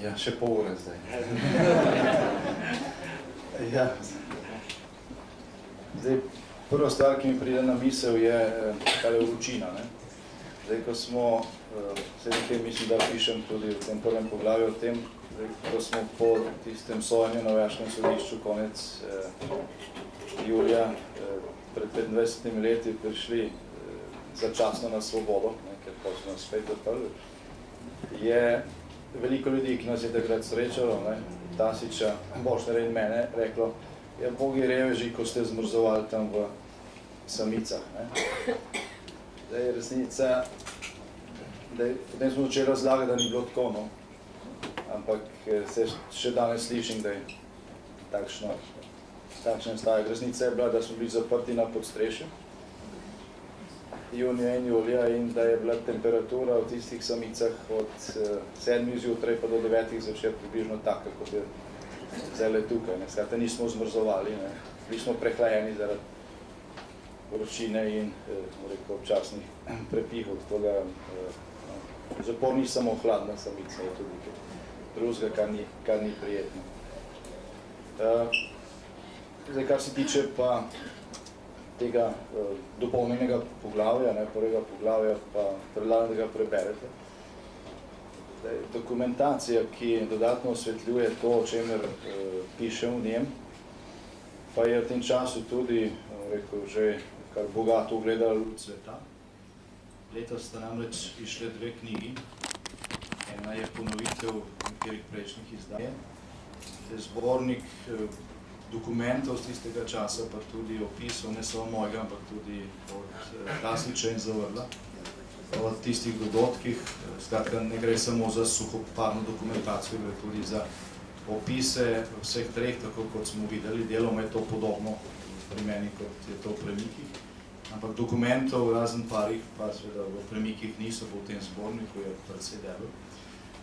Ja, še pol ure zdaj. Ja. Zdaj, prva stvar, ki mi pride na misel, je tale vročina. Zdaj, ko smo, nekaj mislim, da pišem tudi v tem prvem poglavju o tem, zdaj, ko smo po tistem sojenju na vojaškem sodišču konec julija pred 25 leti prišli začasno na svobodo, ker pa smo nas spet zaprli, je veliko ljudi, ki nas je takrat srečalo, Tasiča, Bošnera in mene, reklo, ja, bogi reveži, ko ste zmrzovali tam v samicah. Zdaj, resnica, potem smo začeli razlagati, da ni bilo tako, no. Ampak se še danes slišim, da je takšen stavek. Resnica je bila, da smo bili zaprti na podstrešju junija in julija in da je bila temperatura v tistih samicah od 7 zjutraj pa do 9 zvečer približno taka, kot je zdaj tukaj. Skratka, nismo zmrzovali, bili smo prehlajeni zaradi vročine in občasnih prepihov. Zapor ni samo hladna samica, je tudi drugega, kar ni prijetno. Zdaj, kar se tiče pa tega dopolnjenega poglavja, prvega poglavja, pa predlagam, da ga preberete. Dokumentacija, ki dodatno osvetljuje to, o čemer pišem v njem, pa je v tem času tudi, že kar bogato ugledala luč sveta. Letos sta namreč išle 2 knjigi. Ena je ponovitev nekaterih prejšnjih izdanj. Zbornik dokumentov z tistega časa, pa tudi opisov, ne samo mojega, ampak tudi od Tasiča in Zavrla, o tistih dogodkih. Skratka, ne gre samo za suhoparno dokumentacijo, gre tudi za opise vseh 3, tako kot smo videli. Deloma je to podobno pri meni, kot je to v Premikih. Ampak dokumentov, razen parih, pa seveda v Premikih niso, v tem zborniku je precej debel.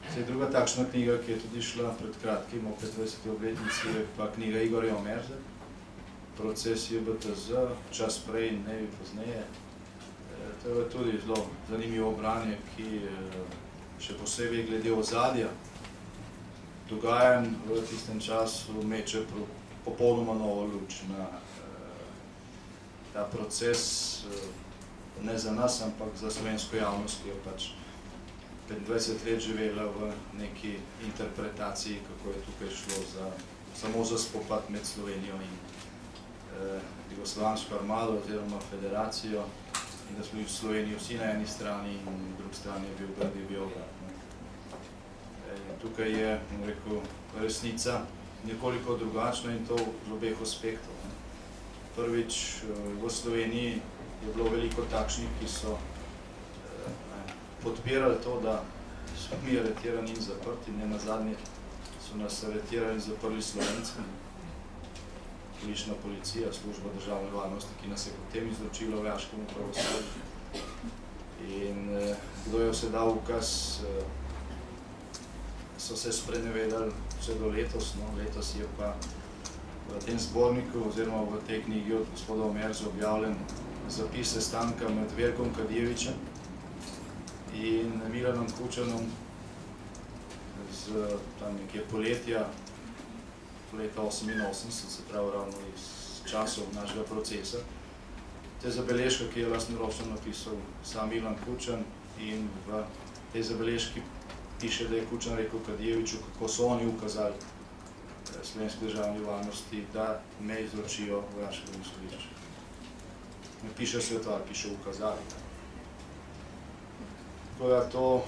Druga takšna knjiga, ki je tudi šla pred kratkim, o 25. obletnici, je pa knjiga Igorja Omerze, Proces JBTZ, čas prej in dnevi pozneje. To je tudi zelo zanimivo branje, ki še posebej glede ozadja dogajanj v tistem času meče popolnoma novo luč na ta proces, ne za nas, ampak za slovensko javnost, ki je pač 25 let živela v neki interpretaciji, kako je tukaj šlo samo za spopad med Slovenijo in jugoslovansko armado oziroma federacijo in da smo v Sloveniji vsi na eni strani in na drugi strani je bil grdi Beograd. Tukaj je, resnica nekoliko drugačna in to z obeh aspektov. Prvič, v Sloveniji je bilo veliko takšnih, ki so podpirali to, da smo mi aretirani in zaprti. Ne nazadnje so nas aretirali in zaprli Slovenci. Lična policija, služba državne varnosti, ki nas je potem izročila vojaškemu pravosodju. In kdo je vse dal ukaz, so se sprenevedali vse do letos. Letos je pa v tem zborniku oziroma v tej knjigi od gospoda Omerze objavljen zapis sestanka med Veljkom Kadijevićem in Milanom Kučanom z tam nekje poletja, leta 88, se pravi ravno iz časov našega procesa. Te zabeležke, ki je lastnoročno napisal sam Milan Kučan in v tej zabeležki piše, da je Kučan rekel Kadijeviću, kako so oni ukazali slovenski državni varnosti, da me izročijo vojaškemu sodišču. Ne piše svetovar, piše ukazali. Tako da to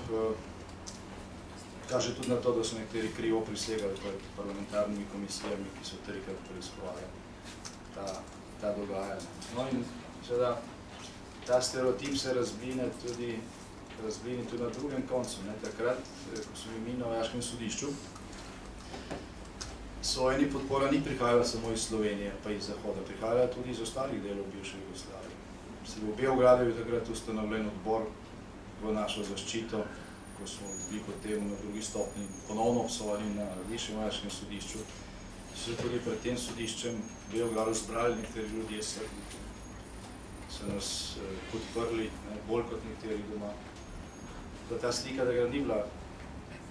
kaže tudi na to, da so nekateri krivo prisegali pred parlamentarnimi komisijami, ki so 3-krat preiskovali ta dogajanja. No in seveda ta stereotip se razbline tudi na drugem koncu. Takrat, ko so mi na vojaškem sodišču, sojeni podpora ni prihajala samo iz Slovenije, pa iz Zahoda, prihajala tudi iz ostalih delov bivše Jugoslavije. V Beogradu je takrat ustanovljen odbor v našo zaščito, ko smo bili potem na drugi stopnji ponovno obsojeni na višjem vojaškem sodišču. So tudi pred tem sodiščem v Beogradu zbrali nekateri ljudje Srbi, so nas podprli bolj kot nekateri doma. Ta slika, da ga ni bila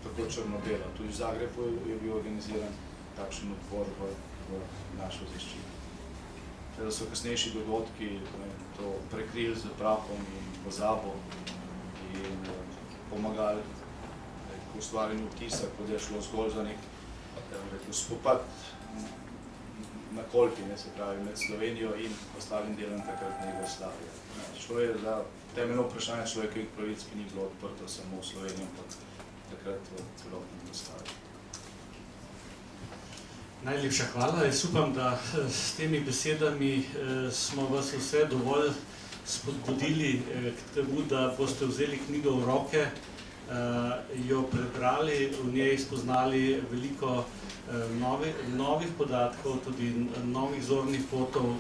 tako črno-bela. Tudi v Zagrebu je bil organiziran takšen odpor v našo zaščito. Da so kasnejši dogodki to prekrili z prahom in pozabo in pomagali k ustvarjanju vtisa, kot je šlo zgolj za nek spopad na kolpi, se pravi med Slovenijo in ostalim delom takratne Jugoslavije. Šlo je za temeljno vprašanje človekovih pravic, ki ni bilo odprto samo v Sloveniji, ampak takrat v celotni Jugoslaviji. Najlepša hvala. Jaz upam, da s temi besedami smo vas vse dovolj spodbudili k temu, da boste vzeli knjigo v roke, jo prebrali, v njej spoznali veliko novih podatkov, tudi novih zornih kotov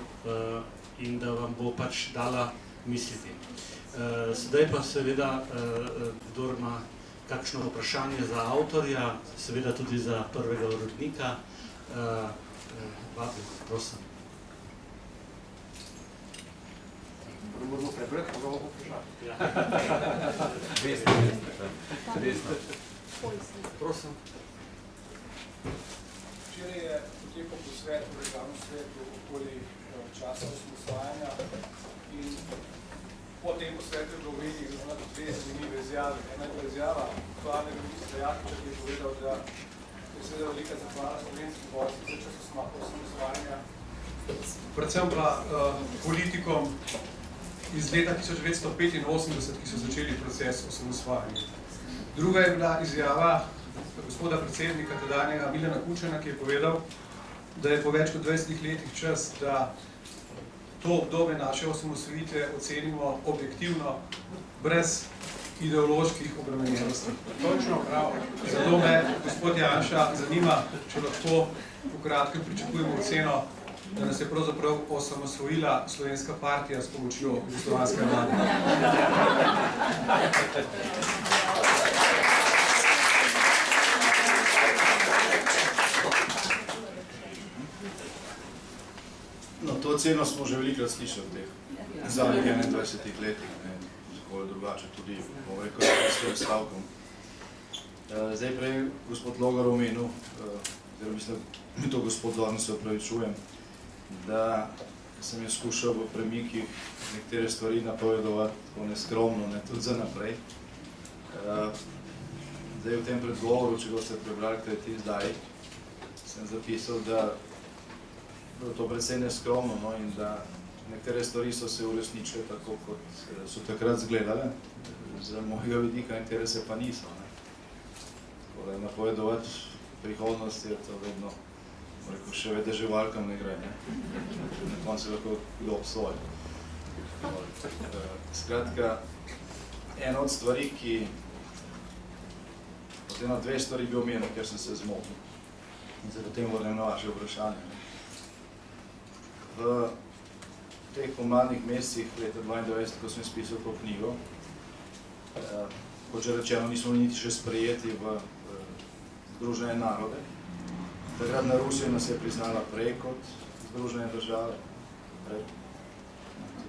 in da vam bo pač dala misliti. Sedaj pa seveda, kdor ima kakšno vprašanje za avtorja, seveda tudi za prvega urednika, vabi, prosim. Moramo prebrati, pa ga bomo vprašati. Vesno. Prosim. Včeraj je potekal posvet v Državnem svetu okoli časa osamosvajanja in po tem posvetu je bilo v medijih zaznati dve zanimive izjave. Ena je bila izjava aktualnega ministra Jakiča, ki je povedal, da je seveda velika zahvala slovenski vojski za čas osamosvajanja. Predvsem pa politikom iz leta 1985, ki so začeli proces osamosvajanja. Druga je bila izjava gospoda predsednika tedanjega Milana Kučana, ki je povedal, da je po več kot 20 letih čas, da to obdobje naše osamosvojitve ocenimo objektivno, brez ideoloških obremenjenosti. Točno prav. Zato me, gospod Janša, zanima, če lahko v kratkem pričakujemo oceno, da nas je pravzaprav osamosvojila Slovenska partija s pomočjo jugoslovanske vlade. No, to oceno smo že velikrat slišali v teh zadnjih 21 letih, tako drugače tudi, bomo rekel, s tem stavkom. Zdaj prej gospod Logar omenil, mislim, da to gospod Zorn se opravičujem, da sem jaz skušal v premikih nekatere stvari napovedovati tako neskromno, tudi za naprej. Zdaj v tem predgovoru, če ga ste prebrali, kaj je ti zdaj, sem zapisal, da je to predvsej neskromno in da nekatere stvari so se uresničile tako, kot so takrat zgledale, za mojega vidika, nekatere se pa niso. Tako da napovedovati prihodnost je to vedno, rekel, še vedeževalkam ne gre, na koncu lahko kdo obsoji. Skratka, ena od stvari, oziroma dve stvari bi omenil, ker sem se zmotil. In se potem vrnem na vaše vprašanje. V teh pomladnih mesecih leta 1992, ko sem spisal to knjigo, kot že rečeno, nismo niti še sprejeti v Združene narode. Takratna Rusija nas je priznala prej kot Združene države.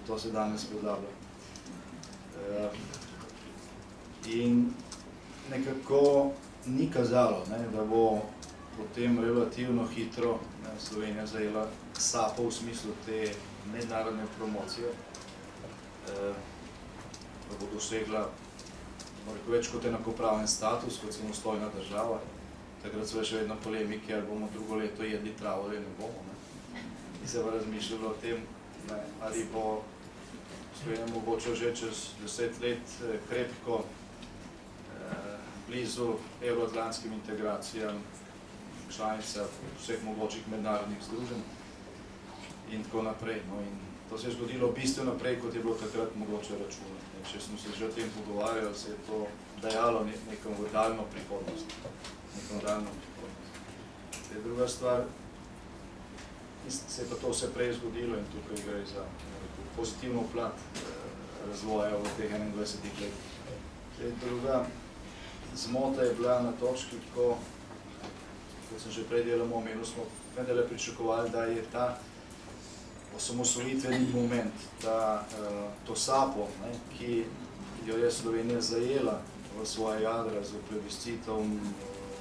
To se danes podablja. In nekako ni kazalo, da bo potem relativno hitro Slovenija zajela sapo v smislu te mednarodne promocije, da bo dosegla več kot enakopraven status, kot samostojna država. Takrat so še vedno polemike, ali bomo drugo leto jedli travo ali ne bomo. In se pa razmišljalo o tem, ali bo Slovenija mogoče že čez 10 let krepko blizu evroatlantskim integracijam, članica vseh mogočih mednarodnih združenj in tako naprej. In to se je zgodilo bistveno naprej, kot je bilo takrat mogoče računati. Če smo se že o tem pogovarjali, se je to dajalo neko daljno prihodnost. Druga stvar, se je pa to vse prej zgodilo in tukaj gre za pozitivno plat razvoja v teh 21 letih. Druga zmota je bila na točki, ko, kot sem že prej deloma omenil, smo vendarle pričakovali, da je ta osamosvojitveni moment, to sapo, ki jo je Slovenija zajela v v svoje jadra z plebiscitom,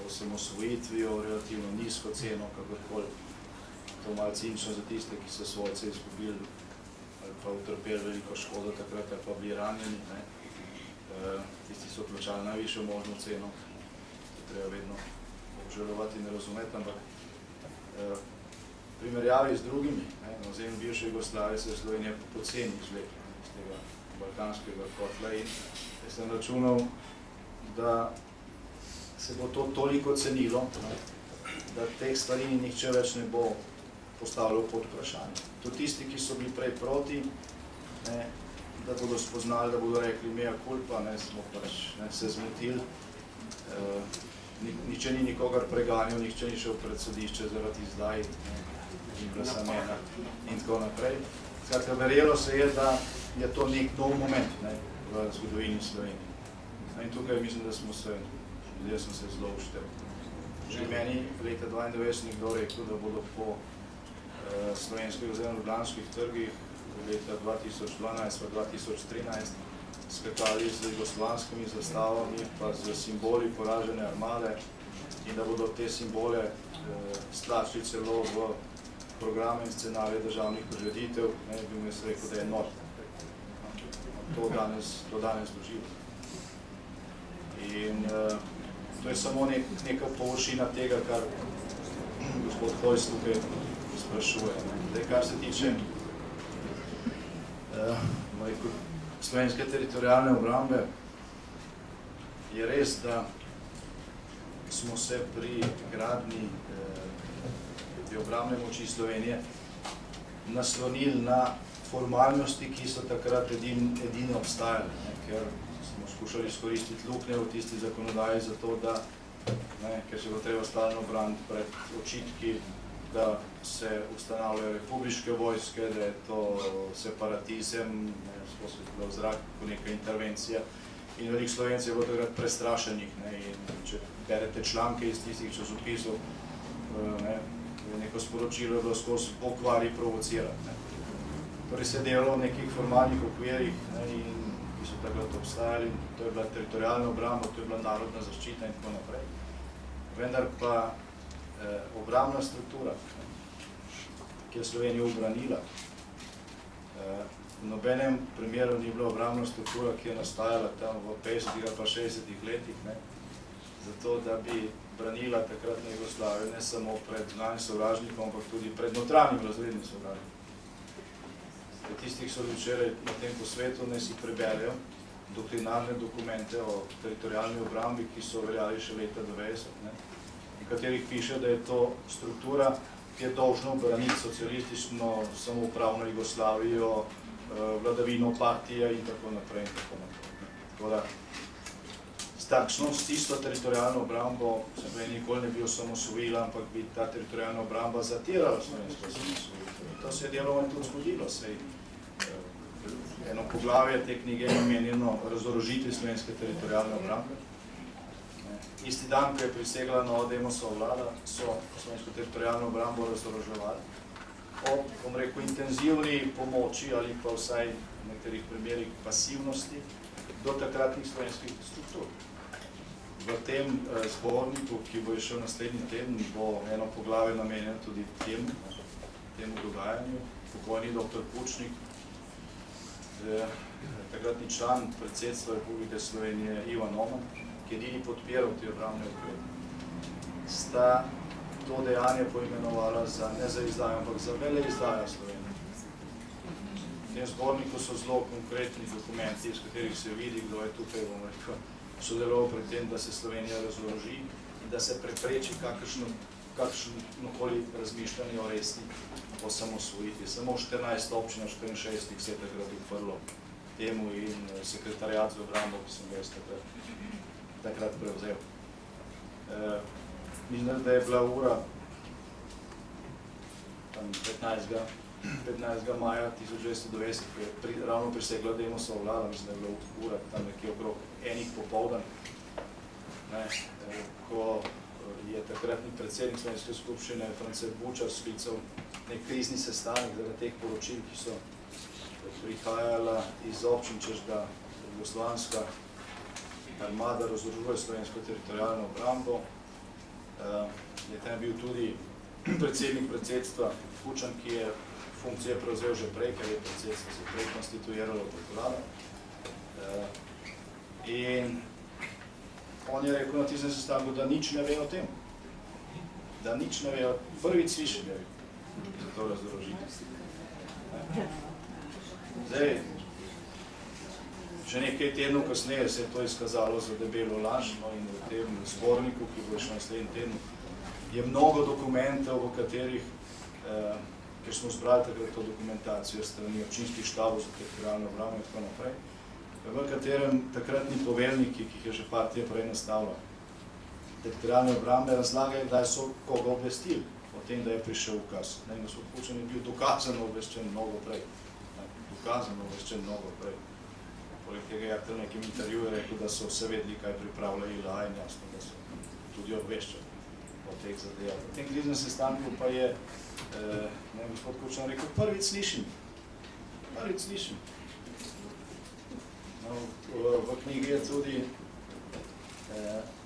osamosvojitvijo, relativno nizko ceno, kakorkoli. To malo cinično za tiste, ki so svojce izgubili ali pa utrpeli veliko škodo takrat, ali pa bili ranjeni. Ne. Tisti so plačali najvišjo možno ceno, to treba vedno obžalovati in razumeti, ampak v primerjavi z drugimi, na ozemlju bivše Jugoslavije se je Slovenija poceni izvlekla iz tega balkanskega kotla in jaz sem računal, da se bo to toliko cenilo, da teh stvari nihče več ne bo postavljal pod vprašanje. Tudi tisti, ki so bili prej proti, da bodo spoznali, da bodo rekli mea culpa, smo pač se zmotili. Nihče ni nikogar preganjal, nihče ni šel pred sodišče zaradi izdaj in bila samena in tako naprej. Skratka, verjelo se je, da je to nek nov moment v zgodovini Slovenije. In tukaj mislim, da smo se, jaz sem se zelo uštel. Že meni leta 1992 nekdo rekel, da bodo po slovenskih oziroma ljubljanskih trgih leta 2012 pa 2013 skakali z jugoslovanskimi zastavami pa z simboli poražene armade in da bodo te simbole stlačili celo v programe in scenarije državnih prireditev, bi mi se rekel, da je nor. To danes doživa. In to je samo neka površina tega, kar gospod Hojs tukaj sprašuje. Kar se tiče slovenske teritorialne obrambe, je res, da smo se pri gradnji te obrambne moči Slovenije naslonili na formalnosti, ki so takrat edine obstajali, ker smo skušali izkoristiti luknje v tisti zakonodaji za to, da, ker se bo treba stalno braniti pred očitki, da se ustanavljajo republiške vojske, da je to separatizem, skozi je v zrak neka intervencija. In veliko Slovencev je bilo takrat prestrašenih. In če berete članke iz tistih časopisov, neko sporočilo je bilo skozi pokvari provocirati. Torej se je delalo v nekih formalnih okvirih, ki so takrat obstajali. To je bila teritorialna obramba, to je bila narodna zaščita in tako naprej. Vendar pa obrambna struktura, ki je Slovenijo ubranila, v nobenem primeru ni bila obrambna struktura, ki je nastajala tam v 50-ih ali pa 60-ih letih, zato da bi branila takratno Jugoslavijo ne samo pred zunanjim sovražnikom, ampak tudi pred notranjim razrednim sovražnikom. Tisti, ki so včeraj na tem posvetu, ne si preberejo doktrinarne dokumente o teritorialni obrambi, ki so veljali še leta 90, v katerih piše, da je to struktura, ki je dolžna braniti socialistično samoupravno Jugoslavijo, vladavino partije in tako naprej. Tako da, s tisto teritorialno obrambo se nikoli ne bi osamosvojila, ampak bi ta teritorialna obramba zatirala slovensko osamosvojitev. To se je deloma tudi zgodilo. Eno poglavje te knjige je namenjeno razorožitvi slovenske teritorialne obrambe. Isti dan, ko je prisegla nova Demosova vlada, so slovensko teritorialno obrambo razoroževali. Bom rekel, intenzivni pomoči ali pa vsaj v nekaterih primerih pasivnosti do takratnih slovenskih struktur. V tem zborniku, ki bo išel naslednji teden, bo eno poglavje namenjeno tudi temu dogajanju. Pokojni dr. Pučnik, takratni član predsedstva Republike Slovenije Ivan Oman, ki je edini podpiral te obrambne ukrepe, sta to dejanje poimenovala ne za izdajo, ampak za veleizdajo Slovenije. V tem zborniku so zelo konkretni dokumenti, iz katerih se vidi, kdo je tukaj, bom rekel, sodeloval pri tem, da se Slovenija razoroži in da se prepreči kakršnokoli razmišljanje o resni osamosvojitvi. Samo 14 občin, 64 se je takrat uprlo temu in sekretariat za obrambo, ki sem ga takrat prevzel. Mislim, da je bila ura 15. maja 1990, ko je ravno prisegla Demosova vlada, mislim, da je bila ura tam nekje okrog enih popoldan, ko je takratni predsednik Slovenske skupščine France Bučar sklical nek krizni sestanek zaradi teh poročil, ki so prihajala iz občin, češ da jugoslovanska armada razorožuje slovensko teritorijalno obrambo. Je tam bil tudi predsednik predsedstva Kučan, ki je funkcije prevzel že prej, ker je predsedstvo se prej konstituiralo pod vlado. In on je rekel na tistem sestanku, da nič ne ve o tem. Da nič ne ve, prvič slišim je za to razorožitev. Zdaj, že nekaj tednov kasneje se je to izkazalo za debelo laž, no, in v tem zborniku, ki bo še naslednji teden, je mnogo dokumentov, v katerih, ker smo zbrali takrat to dokumentacijo strani občinskih štabov za teritorijalno obrambo in tako naprej, v katerem takratni poveljniki, ki jih je že partija prej nastavila, teritorijalne obrambe razlagajo, kdaj so koga obvestili o tem, da je prišel ukaz. Gospod Kučan je bil dokazano obveščen mnogo prej. Dokazano obveščen mnogo prej. Poleg tega je v nekem intervjuju rekel, da so vse vedeli, kaj pripravlja ILA in jasno, da so tudi obveščeni o teh zadevah. V tem kriznem sestanku pa je gospod Kučan rekel, prvič slišim. V knjigi je tudi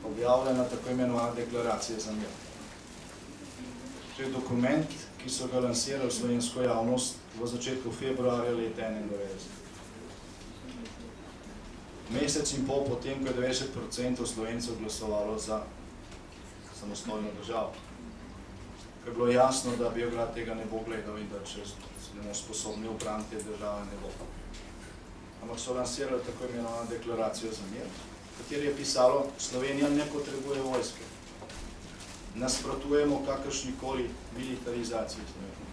objavljena tako imenovana deklaracija za mir. To je dokument, ki so ga lansirali slovensko javnost v začetku februarja leta 1991. Mesec in pol potem, ko je 90% Slovencev glasovalo za samostojno državo. Ko je bilo jasno, da Beograd tega ne bo gledal in da če se ne bomo sposobni obraniti te države, ne bo. Ampak so lansirali tako imenovano deklaracijo za mir, v kateri je pisalo, Slovenija ne potrebuje vojske. Nasprotujemo kakršnikoli militarizaciji Slovenije.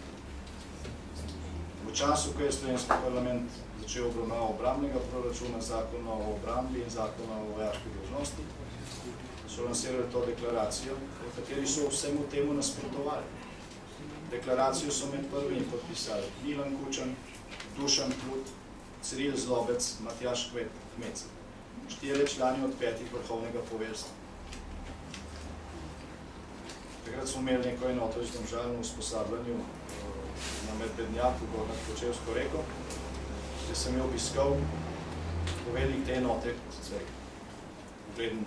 V času, ko je slovenski parlament začel obravnavo obrambnega proračuna, zakona o obrambi in zakona o vojaški dolžnosti, so lansirali to deklaracijo, v kateri so vsemu temu nasprotovali. Deklaracijo so med prvimi podpisali Milan Kučan, Dušan Plut, Ciril Zlobec, Matjaž Kmec, 4 člani od 5 vrhovnega poveljstva. Takrat smo imeli neko enoto v Domžalnem usposabljanju na Medvednjaku, gor nad Kočevsko reko, kjer sem jo obiskal poveljnik te enote, sicer ugleden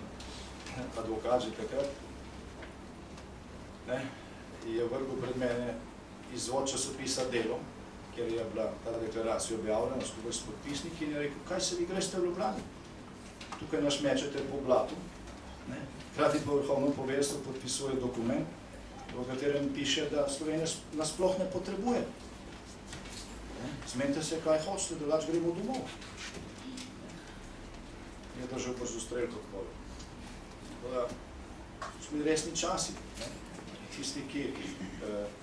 advokat že takrat, je vrgel pred mene izvod časopisa Delo, kjer je bila ta deklaracija objavljena skupaj s podpisniki in je rekel, kaj se vi greste v Ljubljani? Tukaj nas mečete po blatu. Hkrati pa vrhovno poveljstvo podpisuje dokument, v katerem piše, da Slovenija nas sploh ne potrebuje. Zmenite se, kaj hočete, drugače gremo domov. Je držal pa z ustrelko takole. Tako da, smo bili resni časi. Tisti, ki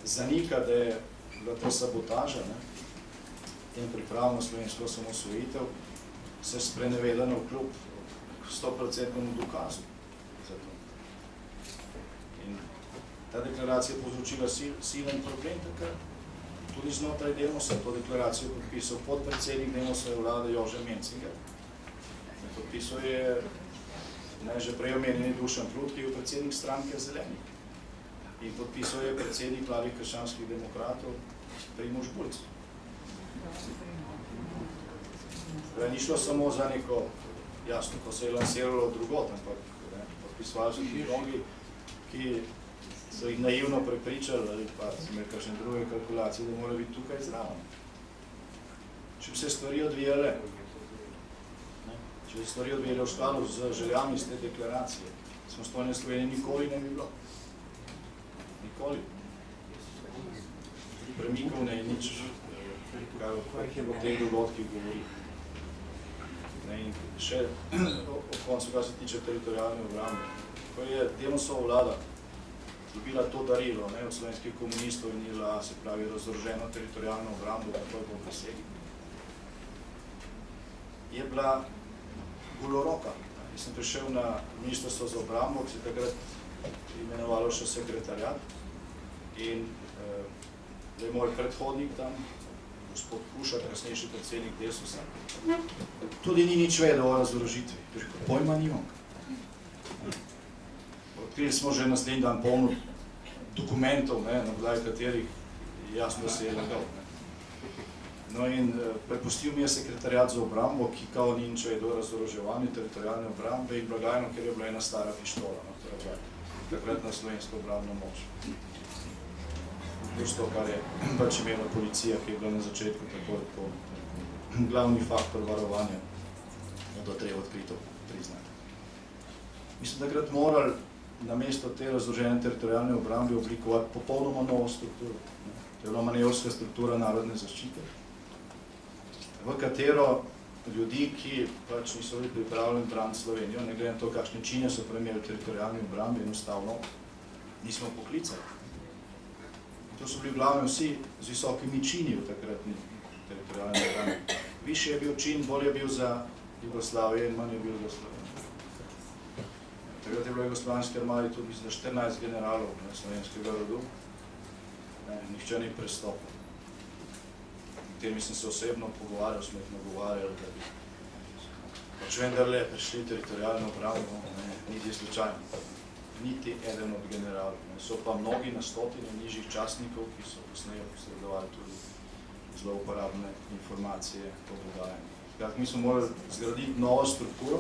zanika, da je bila ta sabotaža, tem priprav na slovensko samosvojitev, se spreneveda na vkljub 100% dokazu za to. In ta deklaracija je povzročila silen problem takrat. Tudi znotraj Demosa to deklaracijo podpisal podpredsednik Demosove vlade Jože Mencinger. Podpisal je že prej omenjeni Dušan Plut, ki je predsednik stranke Zelenih. In podpisal je predsednik mladih krščanskih demokratov Primož Bulc. Ni šlo samo za neko, jasno, ko se je lansiralo drugot, ampak podpisovali so tudi mnogi, ki so jih naivno prepričali ali pa so imeli kakšne druge kalkulacije, da mora biti tukaj zraven. Če bi se stvari odvijale, v skladu z željami iz te deklaracije, samostojne Slovenije nikoli ne bi bilo. Nikoli. Premikov ne je nič, kar o teh dogodkih govori. In še o koncu, kar se tiče teritorijalne obrambe. Ko je Demosova vlada dobila to darilo od slovenskih komunistov in ILA, se pravi razoroženo teritorijalno obrambo, takoj po prisegi, je bila goloroka. Jaz sem prišel na ministrstvo za obrambo, ki se takrat imenovalo še sekretarjat, in da je moj predhodnik tam, gospod Kušar, kasnejši predsednik Desusa, tudi ni nič vedel o razorožitvi. Pojma nimam. Odkrili smo že naslednji dan polno dokumentov, na podlagi katerih jasno, da se je lagal. No in prepustil mi je sekretariat za obrambo, ki kao ni nič vedel o razoroževanju teritorialne obrambe in blagajno, ker je bila ena stara pištola, no, to je bila takratna slovenska obrambna moč. To, kar je pač imela policija, ki je bila na začetku tako glavni faktor varovanja, to treba odkrito priznati. Mi smo takrat morali namesto te razložene teritorialne obrambe oblikovati popolnoma novo strukturo. To je bila manevrska struktura narodne zaščite, v katero ljudi, ki pač niso bili pripravljeni braniti Slovenijo, ne glede na to, kakšne čine so premeli teritorialni obrambi, enostavno nismo poklicali. To so bili v glavnem vsi z visokimi čini v takratni teritorialni obrambi. Višji je bil čin, bolj je bil za Jugoslavijo in manj je bil za Slovenijo. Takrat je bilo v jugoslovanski armadi tudi za 14 generalov slovenskega rodu. Nihče ni prestopil. V tem sem se osebno pogovarjal, smo jih nagovarjali, da bi pač vendarle prišli teritorialno obrambo, niti slučajno, niti eden od generalov. So pa mnogi na stotine nižjih častnikov, ki so posneje posredovali tudi zelo uporabne informacije o dogajanju. Skratka, mi smo morali zgraditi novo strukturo,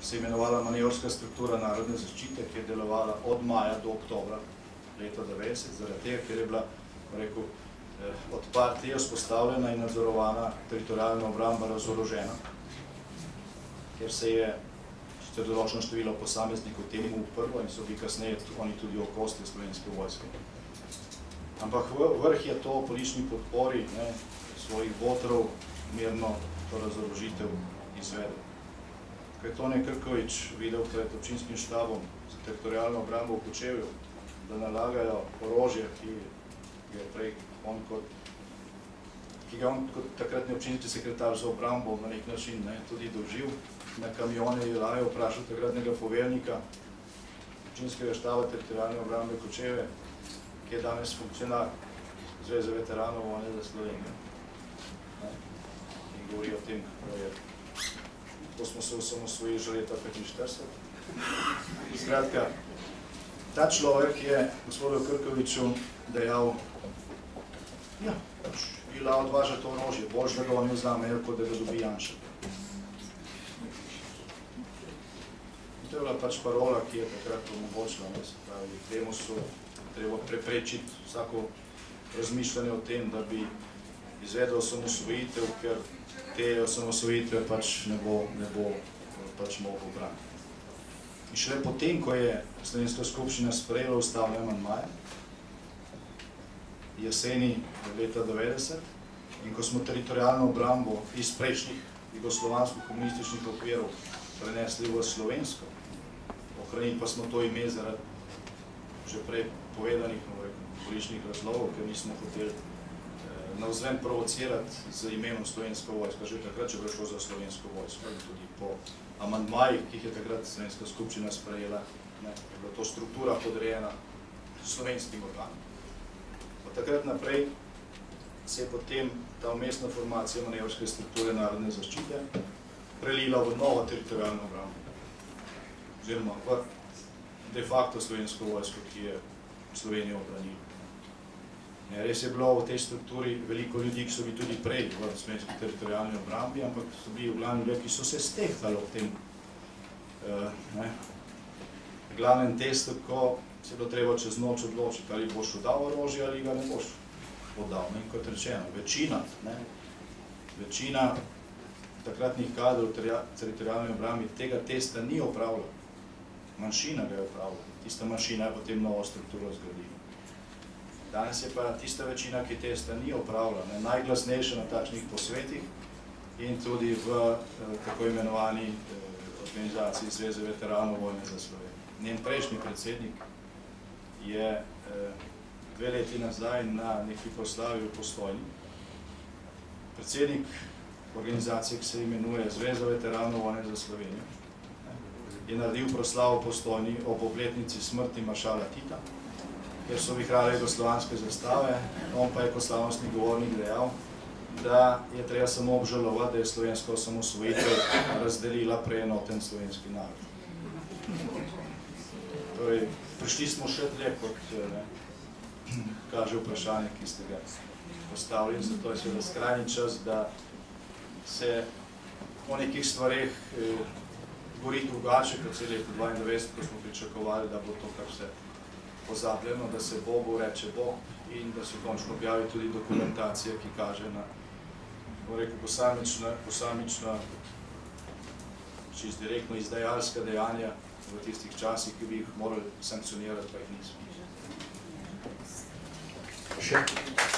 se je imenovala manevrska struktura narodne zaščite, ki je delovala od maja do oktobra leta 90, zaradi tega, ker je bila, rekel, od partije vzpostavljena in nadzorovana teritorialna obramba razorožena, ker se je določeno število posameznikov temu uprlo in so bili kasneje oni tudi okostje slovenske vojske. Ampak vrh je to po lični podpori svojih botrov mirno to razorožitev izvedel. Ko je Tone Krkovič videl pred občinskim štabom za teritorialno obrambo v Kočevju, da nalagajo orožje, ki ga on kot takratni občinski sekretar za obrambo na nek način tudi doživ, na kamione je lajo vprašal takratnega poveljnika občinskega štaba teritorialne obrambe Kočevje, ki je danes funkcionar Zveze veteranov vojne za Slovenijo. In govori o tem, ko smo se osamosvojili že leta 1945. Skratka, ta človek je gospodu Krkoviču dejal, ja, bila odvaža to orožje, boljš da ga on vzame, kot da ga dobi Janša. In to je bila pač parola, ki je takrat omogočila, se pravi, temu so treba preprečiti vsako razmišljanje o tem, da bi izvedel osamosvojitev, ker te osamosvojitve pač ne bo pač mogel braniti. In šele potem, ko je Slovenska skupščina sprejela ustavne amandmaje, jeseni leta 90, in ko smo teritorialno obrambo iz prejšnjih jugoslovansko-komunističnih okvirov prenesli v slovensko, ohranili pa smo to ime zaradi že prej povedanih političnih razlogov, ker nismo hoteli navzven provocirati z imenom Slovenska vojska, že takrat, če bi šlo za Slovensko vojsko in tudi po amandmajih, ki jih je takrat Slovenska skupščina sprejela, je bila to struktura podrejena slovenskim organom. Od takrat naprej se je potem ta umestna formacija manevrske strukture narodne zaščite prelila v novo teritorialno obrambo, oziroma v de facto slovensko vojsko, ki je Slovenijo obranila. Res je bilo v tej strukturi veliko ljudi, ki so bili tudi prej v slovenski teritorialni obrambi, ampak so bili v glavnem ljudje, ki so se stehtali v tem glavnem testu, ko se je bilo treba čez noč odločiti, ali boš oddal orožje ali ga ne boš oddal. In kot rečeno, večina takratnih kadrov v teritorialni obrambi tega testa ni opravila. Manjšina ga je opravila. Tista manjšina je potem novo strukturo zgradila. Danes je pa tista večina, ki testa ni opravila, najglasnejša na takšnih posvetih in tudi v tako imenovani organizaciji Zveze veteranov vojne za Slovenijo. Njen prejšnji predsednik je 2 leti nazaj na neki proslavi v Postojni. Predsednik organizacije, ki se imenuje Zveza veteranov vojne za Slovenijo, je naredil proslavo v Postojni ob obletnici smrti maršala Tita, kjer so vihrale jugoslovanske zastave, on pa je kot slavnostni govornik dejal, da je treba samo obžalovati, da je slovenska osamosvojitev razdelila preenoten slovenski narod. Torej, prišli smo še dlje kot kaže vprašanje, ki ste ga postavili. Zato je seveda skrajni čas, da se o nekih stvareh govori drugače, kot se je leto 92, ko smo pričakovali, da bo to kar vse pozabljeno, da se Bogu reče Bog in da se končno objavi tudi dokumentacija, ki kaže na posamična, čist direktno izdajalska dejanja v tistih časih, ki bi jih morali sankcionirati, pa jih nismo. Še?